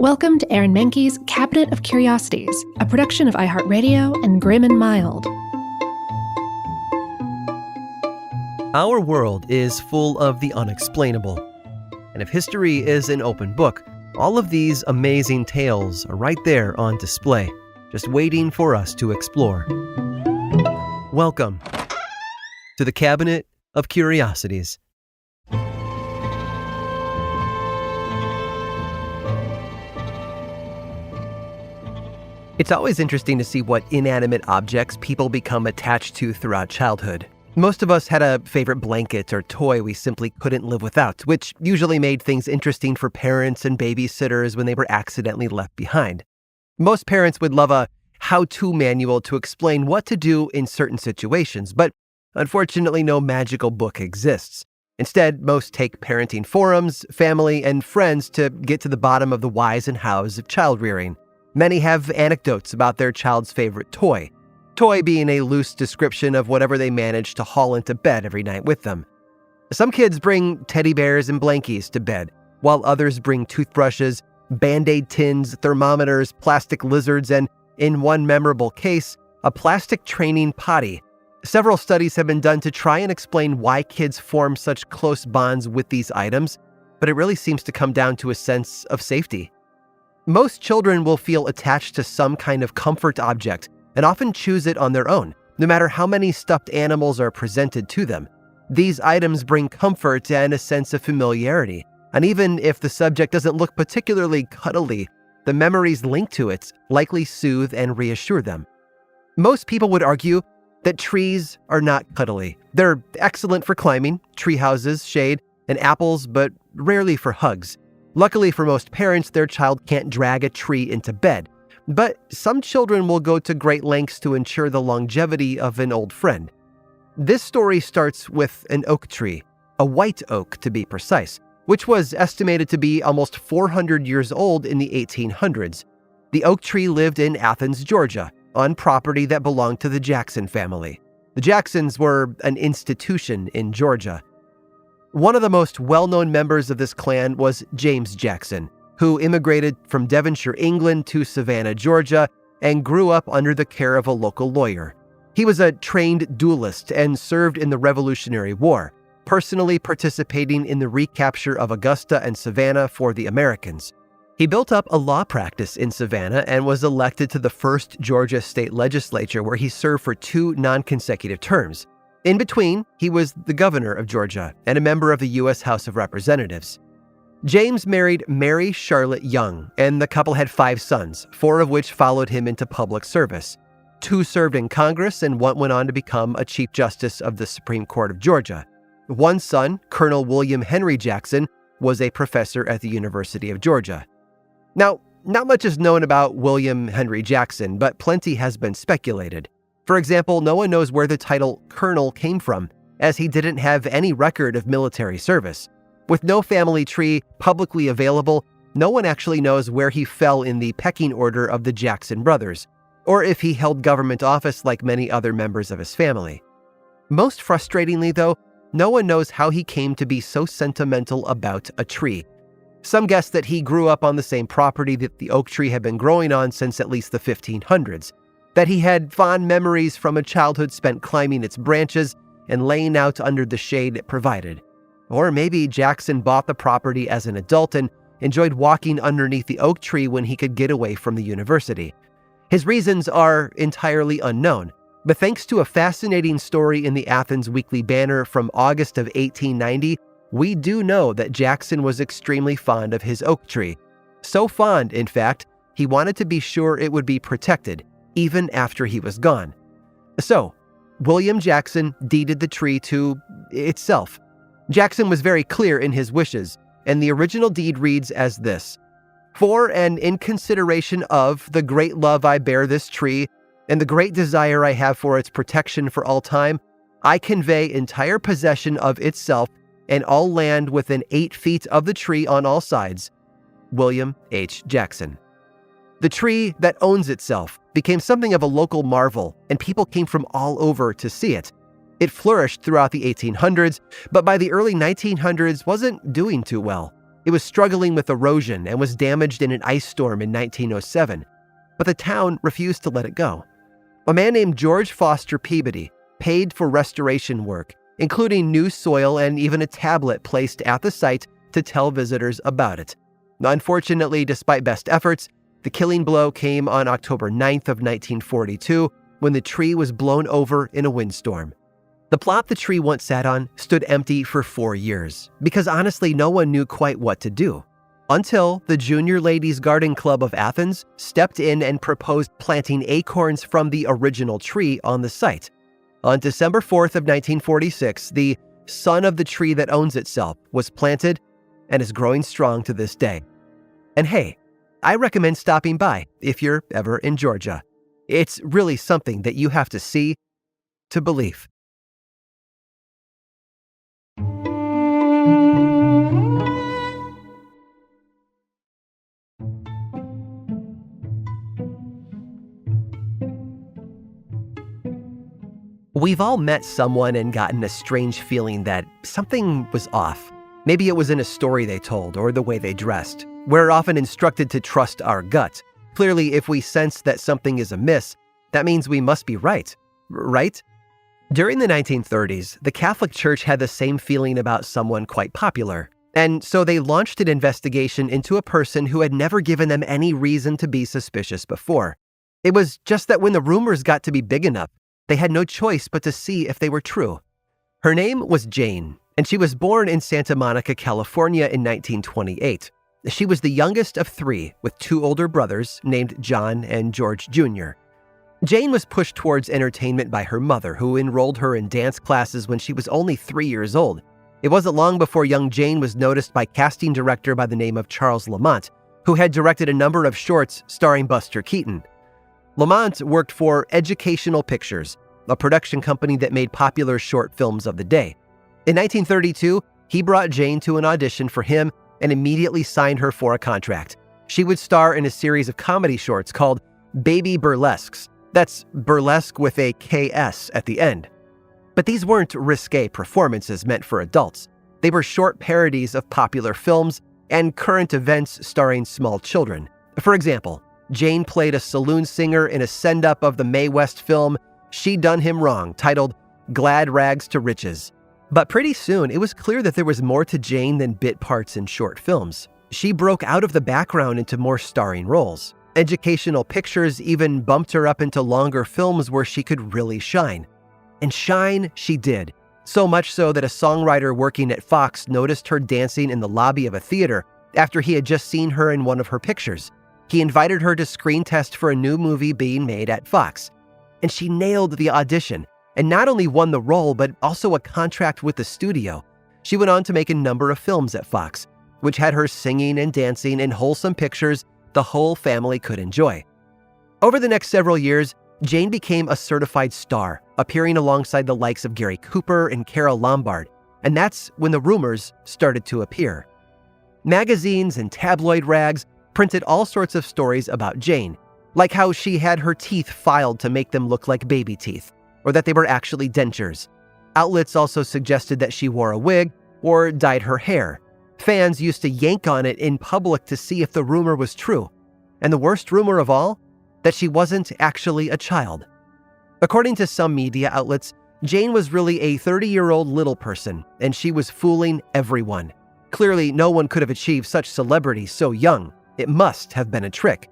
Welcome to Aaron Mahnke's Cabinet of Curiosities, a production of iHeartRadio and Grim and Mild. Our world is full of the unexplainable. And if history is an open book, all of these amazing tales are right there on display, just waiting for us to explore. Welcome to the Cabinet of Curiosities. It's always interesting to see what inanimate objects people become attached to throughout childhood. Most of us had a favorite blanket or toy we simply couldn't live without, which usually made things interesting for parents and babysitters when they were accidentally left behind. Most parents would love a how-to manual to explain what to do in certain situations, but unfortunately no magical book exists. Instead, most take parenting forums, family, and friends to get to the bottom of the whys and hows of child rearing. Many have anecdotes about their child's favorite toy. Toy being a loose description of whatever they manage to haul into bed every night with them. Some kids bring teddy bears and blankies to bed, while others bring toothbrushes, Band-Aid tins, thermometers, plastic lizards, and, in one memorable case, a plastic training potty. Several studies have been done to try and explain why kids form such close bonds with these items, but it really seems to come down to a sense of safety. Most children will feel attached to some kind of comfort object and often choose it on their own, no matter how many stuffed animals are presented to them. These items bring comfort and a sense of familiarity, and even if the subject doesn't look particularly cuddly, the memories linked to it likely soothe and reassure them. Most people would argue that trees are not cuddly. They're excellent for climbing, tree houses, shade, and apples, but rarely for hugs. Luckily for most parents, their child can't drag a tree into bed, but some children will go to great lengths to ensure the longevity of an old friend. This story starts with an oak tree, a white oak to be precise, which was estimated to be almost 400 years old in the 1800s. The oak tree lived in Athens, Georgia, on property that belonged to the Jackson family. The Jacksons were an institution in Georgia. One of the most well-known members of this clan was James Jackson, who immigrated from Devonshire, England to Savannah, Georgia, and grew up under the care of a local lawyer. He was a trained duelist and served in the Revolutionary War, personally participating in the recapture of Augusta and Savannah for the Americans. He built up a law practice in Savannah and was elected to the first Georgia state legislature, where he served for 2 non-consecutive terms. In between, he was the governor of Georgia and a member of the U.S. House of Representatives. James married Mary Charlotte Young, and the couple had 5 sons, 4 of which followed him into public service. 2 served in Congress, and 1 went on to become a Chief Justice of the Supreme Court of Georgia. One son, Colonel William Henry Jackson, was a professor at the University of Georgia. Now, not much is known about William Henry Jackson, but plenty has been speculated. For example, no one knows where the title Colonel came from, as he didn't have any record of military service. With no family tree publicly available, no one actually knows where he fell in the pecking order of the Jackson brothers, or if he held government office like many other members of his family. Most frustratingly, though, no one knows how he came to be so sentimental about a tree. Some guess that he grew up on the same property that the oak tree had been growing on since at least the 1500s. That he had fond memories from a childhood spent climbing its branches and laying out under the shade it provided. Or maybe Jackson bought the property as an adult and enjoyed walking underneath the oak tree when he could get away from the university. His reasons are entirely unknown, but thanks to a fascinating story in the Athens Weekly Banner from August of 1890, we do know that Jackson was extremely fond of his oak tree. So fond, in fact, he wanted to be sure it would be protected, even after he was gone. So, William Jackson deeded the tree to itself. Jackson was very clear in his wishes, and the original deed reads as this: "For and in consideration of the great love I bear this tree, and the great desire I have for its protection for all time, I convey entire possession of itself and all land within 8 feet of the tree on all sides. William H. Jackson." The tree that owns itself became something of a local marvel, and people came from all over to see it. It flourished throughout the 1800s, but by the early 1900s wasn't doing too well. It was struggling with erosion and was damaged in an ice storm in 1907, but the town refused to let it go. A man named George Foster Peabody paid for restoration work, including new soil and even a tablet placed at the site to tell visitors about it. Unfortunately, despite best efforts, the killing blow came on October 9th of 1942 when the tree was blown over in a windstorm. The plot the tree once sat on stood empty for 4 years because honestly no one knew quite what to do, until the Junior Ladies Garden Club of Athens stepped in and proposed planting acorns from the original tree on the site. On December 4th of 1946, the son of the tree that owns itself was planted and is growing strong to this day. And hey, I recommend stopping by if you're ever in Georgia. It's really something that you have to see to believe. We've all met someone and gotten a strange feeling that something was off. Maybe it was in a story they told or the way they dressed. We're often instructed to trust our gut. Clearly, if we sense that something is amiss, that means we must be right? During the 1930s, the Catholic Church had the same feeling about someone quite popular, and so they launched an investigation into a person who had never given them any reason to be suspicious before. It was just that when the rumors got to be big enough, they had no choice but to see if they were true. Her name was Jane, and she was born in Santa Monica, California in 1928. She was the youngest of 3, with 2 older brothers named John and George Jr. Jane was pushed towards entertainment by her mother, who enrolled her in dance classes when she was only 3 years old. It wasn't long before young Jane was noticed by casting director by the name of Charles Lamont, who had directed a number of shorts starring Buster Keaton. Lamont worked for Educational Pictures, a production company that made popular short films of the day. In 1932, he brought Jane to an audition for him and immediately signed her for a contract. She would star in a series of comedy shorts called Baby Burlesques. That's burlesque with a KS at the end. But these weren't risque performances meant for adults. They were short parodies of popular films and current events starring small children. For example, Jane played a saloon singer in a send-up of the Mae West film She Done Him Wrong, titled Glad Rags to Riches. But pretty soon, it was clear that there was more to Jane than bit parts in short films. She broke out of the background into more starring roles. Educational Pictures even bumped her up into longer films where she could really shine. And shine she did. So much so that a songwriter working at Fox noticed her dancing in the lobby of a theater after he had just seen her in one of her pictures. He invited her to screen test for a new movie being made at Fox. And she nailed the audition, and not only won the role, but also a contract with the studio. She went on to make a number of films at Fox, which had her singing and dancing in wholesome pictures the whole family could enjoy. Over the next several years, Jane became a certified star, appearing alongside the likes of Gary Cooper and Carole Lombard, and that's when the rumors started to appear. Magazines and tabloid rags printed all sorts of stories about Jane, like how she had her teeth filed to make them look like baby teeth, or that they were actually dentures. Outlets also suggested that she wore a wig or dyed her hair. Fans used to yank on it in public to see if the rumor was true. And the worst rumor of all, that she wasn't actually a child. According to some media outlets, Jane was really a 30-year-old little person, and she was fooling everyone. Clearly, no one could have achieved such celebrity so young. It must have been a trick.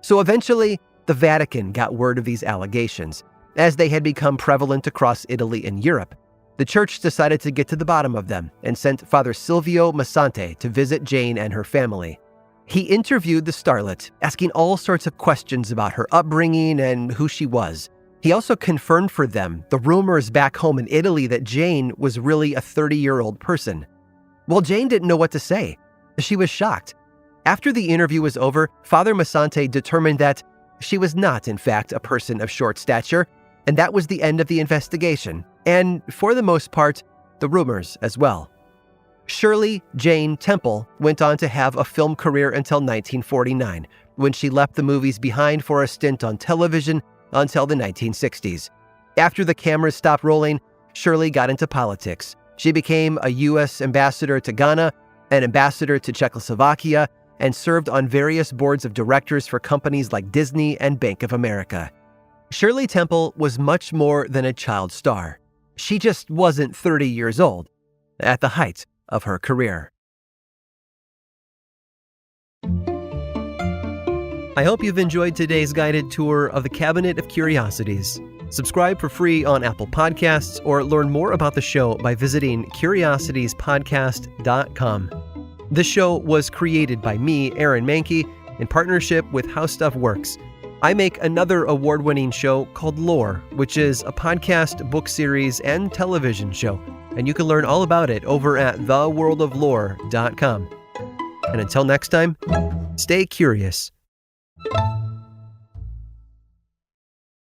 So eventually, the Vatican got word of these allegations, as they had become prevalent across Italy and Europe. The church decided to get to the bottom of them and sent Father Silvio Massante to visit Jane and her family. He interviewed the starlet, asking all sorts of questions about her upbringing and who she was. He also confirmed for them the rumors back home in Italy that Jane was really a 30-year-old person. Well, Jane didn't know what to say. She was shocked. After the interview was over, Father Massante determined that she was not, in fact, a person of short stature, and that was the end of the investigation, and for the most part, the rumors as well. Shirley Jane Temple went on to have a film career until 1949, when she left the movies behind for a stint on television until the 1960s. After the cameras stopped rolling, Shirley got into politics. She became a U.S. ambassador to Ghana an ambassador to Czechoslovakia, and served on various boards of directors for companies like Disney and Bank of America. Shirley Temple was much more than a child star. She just wasn't 30 years old at the height of her career. I hope you've enjoyed today's guided tour of the Cabinet of Curiosities. Subscribe for free on Apple Podcasts or learn more about the show by visiting curiositiespodcast.com. This show was created by me, Aaron Mahnke, in partnership with How Stuff Works. I make another award-winning show called Lore, which is a podcast, book series, and television show, and you can learn all about it over at theworldoflore.com. And until next time, stay curious.